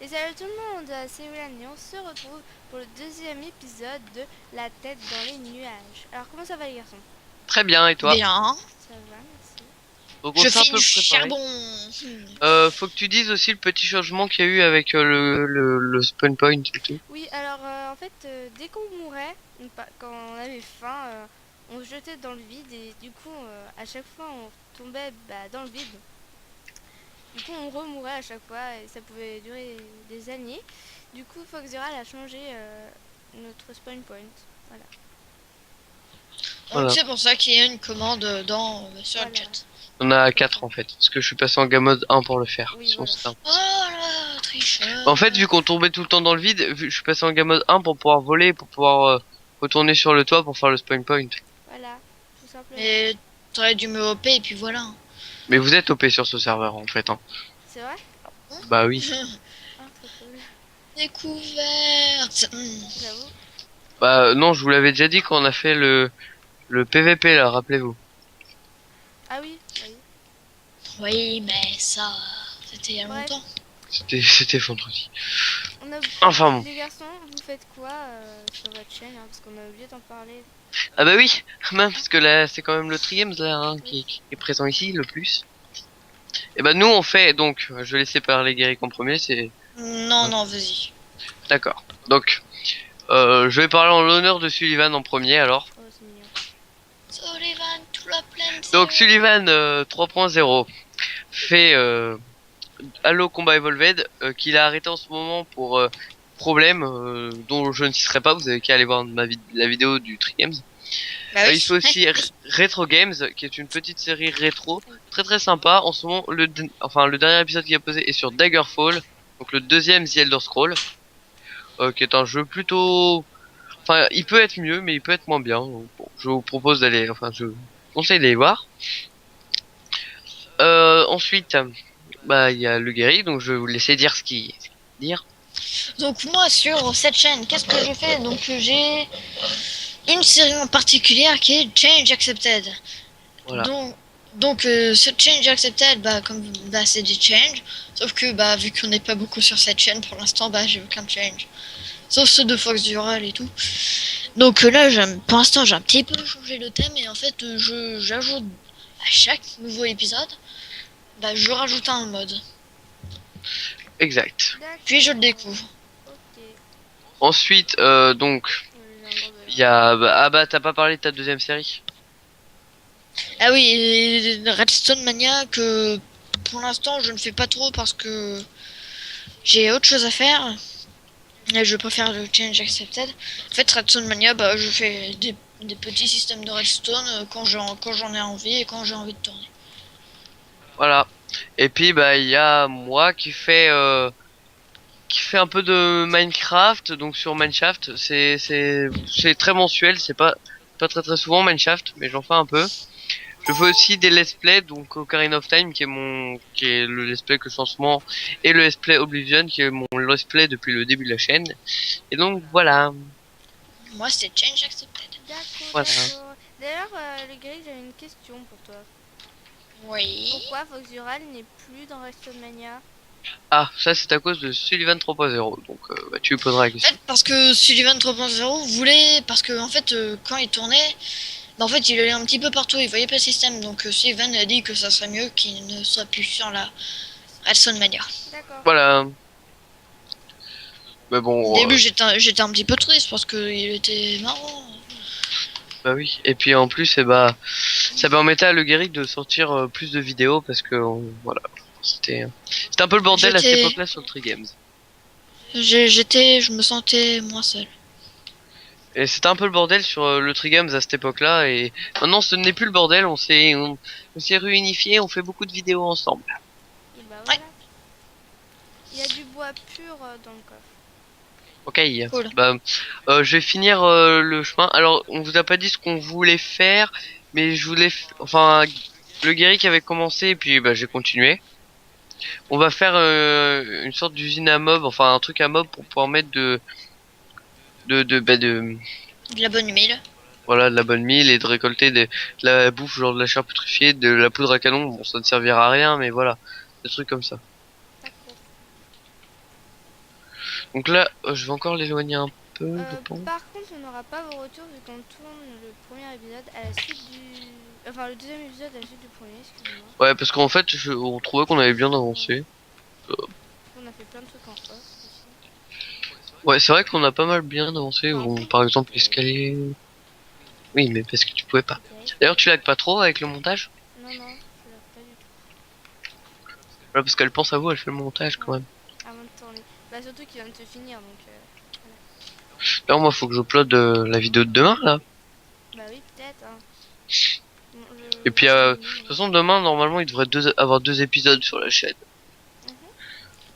Et salut tout le monde, c'est Willan et on se retrouve pour le deuxième épisode de La tête dans les nuages. Alors comment ça va les garçons? Très bien, et toi? Bien. Ça va, merci. Donc on Je s'est un fais du peu préparé. charbon. Faut que tu dises aussi le petit changement qu'il y a eu avec le spawn point et tout. Oui, alors en fait, dès qu'on mourait, quand on avait faim, on se jetait dans le vide et du coup, à chaque fois, on tombait dans le vide. Du coup, on remourait à chaque fois et ça pouvait durer des années. Du coup, Foxural a changé notre spawn point. Voilà. Donc Voilà. c'est pour ça qu'il y a une commande sur le Voilà. chat. On a 4 en fait, parce que je suis passé en game mode 1 pour le faire. Oui, Sinon voilà. c'était Oh impossible. là, tricheur. En fait, vu qu'on tombait tout le temps dans le vide, je suis passé en game mode 1 pour pouvoir voler, pour pouvoir retourner sur le toit pour faire le spawn point. Voilà, tout simplement. Mais t'aurais dû me hopper et puis voilà. Mais vous êtes OP sur ce serveur en fait, hein. C'est vrai? Bah oui. Ah, trop cool. Découverte. J'avoue. Bah non, je vous l'avais déjà dit quand on a fait le PVP là, rappelez-vous. Ah oui, oui. Oui, mais ça, c'était il y a Bref, longtemps. C'était vendredi. on a... Enfin bon. les garçons, vous faites quoi sur votre chaîne hein, parce qu'on a oublié d'en parler. Ah bah oui, même parce que là c'est quand même le Trigames là hein, Oui. qui est présent ici le plus. Et bah nous on fait donc, je vais laisser parler Guéric en premier, c'est Non, non, vas-y. d'accord. Donc je vais parler en l'honneur de Sullivan en premier alors. Oh, c'est mignon. Sullivan, tout la plaine Donc zéro. Sullivan 3.0 fait Halo Combat Evolved qu'il a arrêté en ce moment pour problème dont je ne citerai pas, vous avez qu'à aller voir la vidéo du Trigames. Bah Il fait oui. aussi Retro Games, qui est une petite série rétro, très très sympa. En ce moment, le dernier épisode qu'il a posé est sur Daggerfall, donc le deuxième The Elder Scroll, qui est un jeu plutôt... Enfin, il peut être mieux, mais il peut être moins bien. Donc, bon, je vous propose d'aller... Enfin, je vous conseille d'aller voir. Ensuite, bah, il y a le Guéry, donc je vais vous laisser dire ce qu'il dire. Donc moi sur cette chaîne, qu'est-ce que je fais? Donc j'ai une série en particulier qui est Change Accepted. Voilà. Donc, ce Change Accepted, bah, c'est des changes. Sauf que bah, vu qu'on n'est pas beaucoup sur cette chaîne pour l'instant, bah, j'ai aucun change. Sauf ceux de Fox Dural et tout. Donc là, pour l'instant, j'ai un petit peu changé le thème et en fait, j'ajoute à chaque nouveau épisode, bah, je rajoute un mode. Exact. Puis je le découvre. Ok. Ensuite, donc, J'ai un grand il y a... ah bah, t'as pas parlé de ta deuxième série? Ah oui, et Redstone Mania que pour l'instant je ne fais pas trop parce que j'ai autre chose à faire. Et je préfère le Challenge Accepted. En fait, Redstone Mania, bah, je fais des petits systèmes de redstone quand j'en ai envie et quand j'ai envie de tourner. Voilà. Et puis, bah, il y a moi qui fait un peu de Minecraft, donc sur Mineshaft, c'est très mensuel, c'est pas très très souvent Mineshaft, mais j'en fais un peu. Je fais aussi des let's play, donc Ocarina of Time qui est le let's play que je fais en ce moment, et le let's play Oblivion qui est mon let's play depuis le début de la chaîne. Et donc voilà, Moi, c'est Challenge Accepted. D'accord, voilà. d'accord. D'ailleurs, le gris, j'avais une question pour toi. Oui. Pourquoi Foxural n'est plus dans WrestleMania? Ah, ça c'est à cause de Sullivan 3.0, donc bah, tu lui poseras la En question. fait, parce que Sullivan 3.0 voulait, parce que en fait, quand il tournait, bah, en fait, il allait un petit peu partout, il voyait pas le système. Donc Sullivan a dit que ça serait mieux qu'il ne soit plus sur la Redstone Mania. D'accord. Voilà, mais Au bon, début, j'étais un petit peu triste parce qu'il était marrant. bah oui. Et puis en plus, bah, ça permettait à Le Guéric de sortir plus de vidéos parce que voilà, c'était un peu le bordel à cette J'étais, époque-là sur le Tree Games. je me sentais moins seul. Et c'était un peu le bordel sur le Tree Games à cette époque-là et maintenant ce n'est plus le bordel, on s'est réunifié, on fait beaucoup de vidéos ensemble. Et bah Ouais, voilà. Il y a du bois pur dans le coffre. Ok, cool. bah je vais finir le chemin. Alors on vous a pas dit ce qu'on voulait faire, mais enfin le Guéric avait commencé et puis bah j'ai continué. On va faire une sorte d'usine à mob, enfin un truc à mob pour pouvoir mettre de De la bonne huile. voilà de la bonne mille et de récolter de la bouffe genre de la chair putréfiée, de la poudre à canon. Bon, ça ne servira à rien, mais voilà, des trucs comme ça. D'accord. Donc là, je vais encore l'éloigner un peu, je pense. Par contre, on n'aura pas vos retours vu qu'on tourne le premier épisode à la suite du... Enfin, le deuxième épisode à la suite du premier, excusez-moi. Ouais, parce qu'en fait, on trouvait qu'on avait bien avancé. On a fait plein de trucs en off aussi. Ouais, c'est vrai qu'on a pas mal bien avancé. Par Bon, contre, par exemple, l'escalier. Oui, mais parce que tu pouvais pas. ok. D'ailleurs, tu lags pas trop avec le montage? Non, non, je l'ai pas du tout. Ouais, parce qu'elle pense à vous, elle fait le montage quand même. Avant de tourner. Bah, surtout qu'il vient de se finir donc. D'ailleurs, moi, faut que j'upload la vidéo de demain là. Bah, oui, peut-être. Hein. Bon, Et puis, je de termine, toute façon, demain, normalement, il devrait avoir 2 épisodes sur la chaîne. Mhm.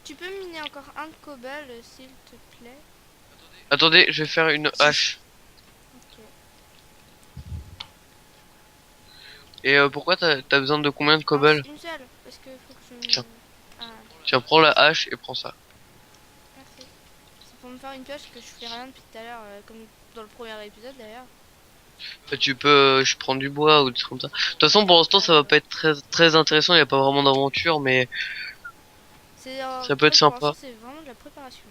Tu peux miner encore un de cobble s'il te plaît. Attendez, je vais faire une hache. Ok. Et pourquoi t'as besoin de combien de Non, cobble? une seule, parce que faut que je. Tiens. Ah, Tiens, prends la hache et prends ça. merci. C'est pour me faire une pioche que je fais rien depuis tout à l'heure, comme dans le premier épisode d'ailleurs. Tu peux, je prends du bois ou des trucs comme ça. De toute façon, pour l'instant, ça va pas être très intéressant. Il y a pas vraiment d'aventure, mais C'est ça peut être pour l'instant, sympa. c'est vraiment de la préparation.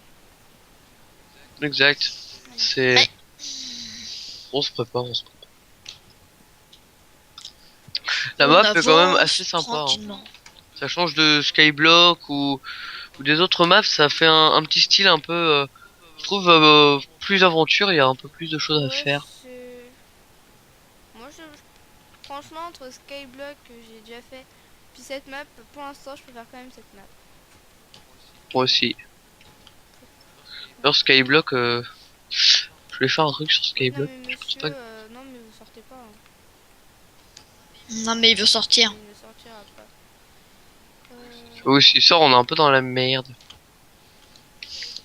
Exact. Voilà. C'est, Ouais. on se prépare, on se prépare. La On map est quand même avance assez sympa, hein. tranquillement. Ça change de Skyblock ou des autres maps. Ça fait un petit style un peu, je trouve, plus aventure. Il y a un peu plus de choses à Ouais, faire. c'est. Moi, franchement, entre Skyblock que j'ai déjà fait, puis cette map, pour l'instant, je préfère quand même cette map. Moi aussi. D'ailleurs, Skyblock, je vais faire un truc sur Non, Skyblock. mais Je pense monsieur, pas non, mais vous sortez pas. Hein. Non, mais il veut sortir. Il ne sortira pas. que s'il sort, on est un peu dans la merde.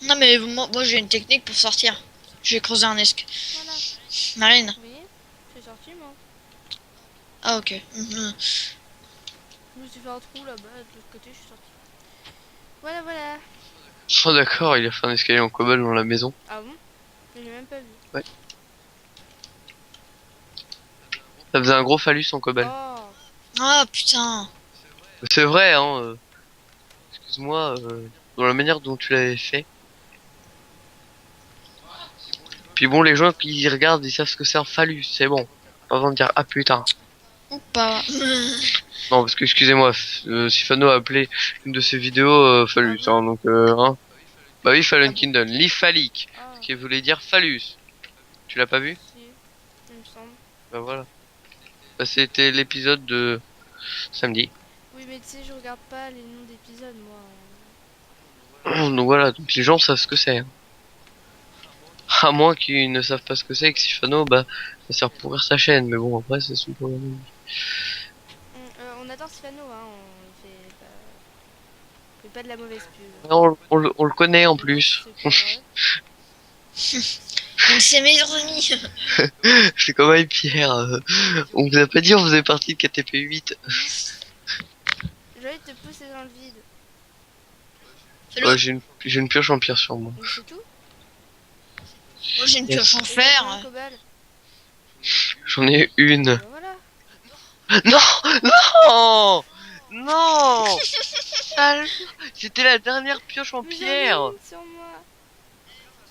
Non, mais moi j'ai une technique pour sortir. Je vais creuser un esque. Voilà. Marine. Vous voyez, j'ai sorti moi. Ah, ok. Mhm. Je me suis fait un trou là-bas, de l'autre côté, je suis sorti. Voilà, voilà. Oh d'accord, il a fait un escalier en cobble dans la maison. Ah bon? Je l'ai même pas vu. Ouais. Ça faisait un gros phallus en cobble. Oh! Ah, putain. C'est vrai, hein. Excuse-moi, dans la manière dont tu l'avais fait. Puis bon, les gens qui regardent, ils savent ce que c'est un phallus, c'est bon. Pas besoin de dire ah putain. Ou pas. Non, parce que excusez-moi, Sifano a appelé une de ses vidéos phallus, hein, donc hein. Bah oui, Fallen Ah bon. Kingdom, l'Iphalique, Ah, qui voulait dire phallus. Tu l'as pas vu? si, il me semble. Bah voilà. Bah, c'était l'épisode de samedi. Oui, mais tu sais, je regarde pas les noms d'épisodes, moi. Donc voilà, donc les gens savent ce que c'est, hein. À moins qu'ils ne savent pas ce que c'est, et que Sifano, bah, ça sert pour ouvrir sa chaîne, mais bon, après, c'est son problème. On adore Sfano, hein, on fait pas de la mauvaise pub. On le connaît en Non, plus. c'est pas vrai. Donc c'est meilleurs amis. C'est comme avec Pierre. On vous a pas dit on faisait partie de KTP 8. J'ai envie de te pousser dans le vide. Fais-le. Ouais, j'ai une pioche en pierre sur moi. Et c'est tout? Moi j'ai une Yes. pioche en Et t'as fer. combien de cobble? J'en ai une. Bah voilà. Non! Non! Non! Sale. C'était la dernière pioche en Mais j'en ai pierre. une sur moi.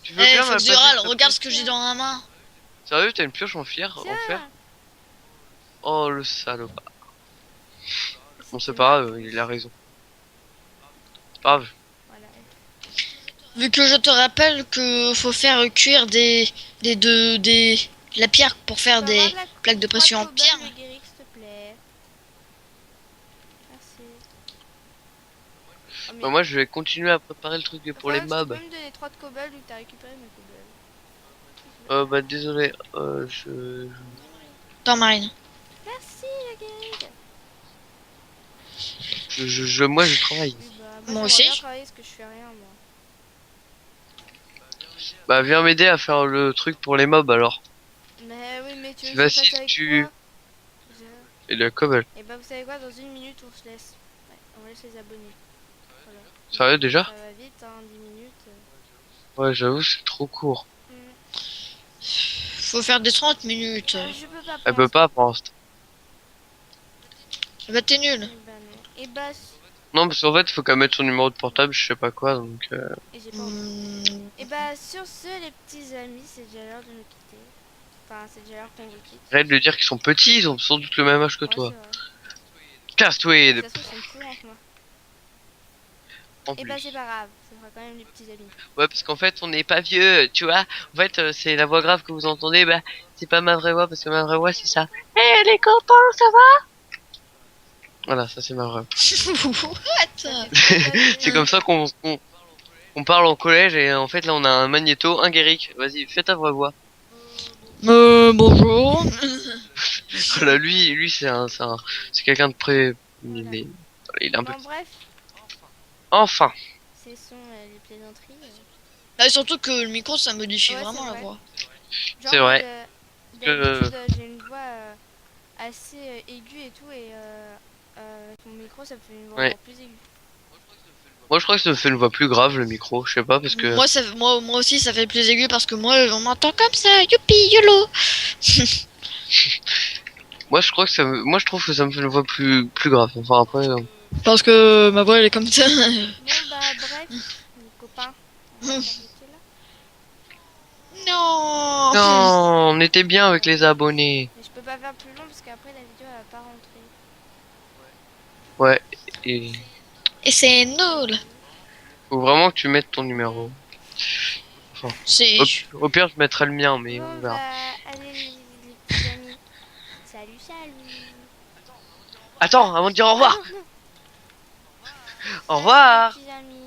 Tu veux Eh, bien Fox m'appeler Dural, ta regarde pioche? ce que j'ai dans ma main. Sérieux, t'as une pioche en fer? En fer? Tiens. Oh le salopard. Bon, c'est C'était pas ma grave, pioche. il a raison. C'est pas grave. Voilà. Vu que je te rappelle que faut faire cuire la pierre pour faire Je peux des avoir de la plaques de pression en cobble, pierre. Meguerix, s'il te plaît. Merci. Oh, mais Bah, moi, je vais continuer à préparer le truc pour les Fox, tu mobs. peux me donner 3 de cobble vu que t'as récupéré mes cobble. Bah désolé, Merci, Attends, Marine. Meguerix. moi je travaille. Oui, bah, Moi j'aimerais aussi. bien travailler parce que je fais rien, moi. Bah viens m'aider à faire le truc pour les mobs alors. Mais oui, mais tu veux que Vas-y, je fasse avec tu- quoi? Et le cobble. Et bah, vous savez quoi, dans une minute, on se laisse. Ouais, on laisse les abonnés. Voilà. Sérieux déjà? Ça va vite, hein, 10 minutes. Ouais, j'avoue, c'est trop court. Faut faire des 30 minutes. Je peux pas Elle pour peut l'instant. pas pour l'instant. Bah t'es nul. Eh bah non. Et bah, Non, parce qu'en fait, il faut qu'elle mette son numéro de portable, je sais pas quoi, donc... Et j'ai pas envie. Hmm, Et bah sur ce les petits amis, c'est déjà l'heure de nous quitter. Enfin c'est déjà l'heure qu'on vous quitte. Arrête de dire qu'ils sont petits, ils ont sans doute le même âge que Ouais toi. c'est vrai. Casse-toi Ça se trouve ils sont plus grands que moi. en Et bah plus. c'est pas grave, ça fera quand même les petits amis. Ouais, parce qu'en fait, on n'est pas vieux, tu vois. En fait, c'est la voix grave que vous entendez, bah, c'est pas ma vraie voix, parce que ma vraie voix, c'est ça. Hé, les copains, ça va? Voilà, ça c'est ma vraie. What? C'est comme ça qu'on parle en collège, et en fait, là, on a un magnéto, un Guéric. Vas-y, fais ta vraie voix. Bonjour. Voilà, lui, c'est quelqu'un de près. Voilà. Il est un peu. Bon bref, Enfin, ce sont les plaisanteries. Bah, surtout que le micro ça modifie Ouais, vraiment c'est la vrai. voix. Genre c'est en mode, vrai que. d'habitude j'ai une voix assez aiguë et tout et avec mon micro ça me fait une voix Ouais. encore plus aiguë. Moi, je crois que ça me fait une voix plus grave, le micro. Je sais pas, parce que. Moi aussi ça fait plus aigu parce que moi on m'entend comme ça, youpi, yolo. Moi, je crois que moi, je trouve que ça me fait une voix plus grave. Enfin, après. Parce que ma voix elle est comme ça. Bon bah bref, les copains, on va s'arrêter là. Non. Non, on était bien avec les abonnés. Mais je peux pas faire plus long parce qu'après la vidéo elle va pas rentrer. Ouais, et Et c'est nul. faut vraiment que tu mettes ton numéro. C'est. Au pire, je mettrai le mien, mais on Bon verra. bah allez les petits amis. Salut salut. Attends, avant de dire au Ah revoir. non non. Au Salut revoir. les petits amis.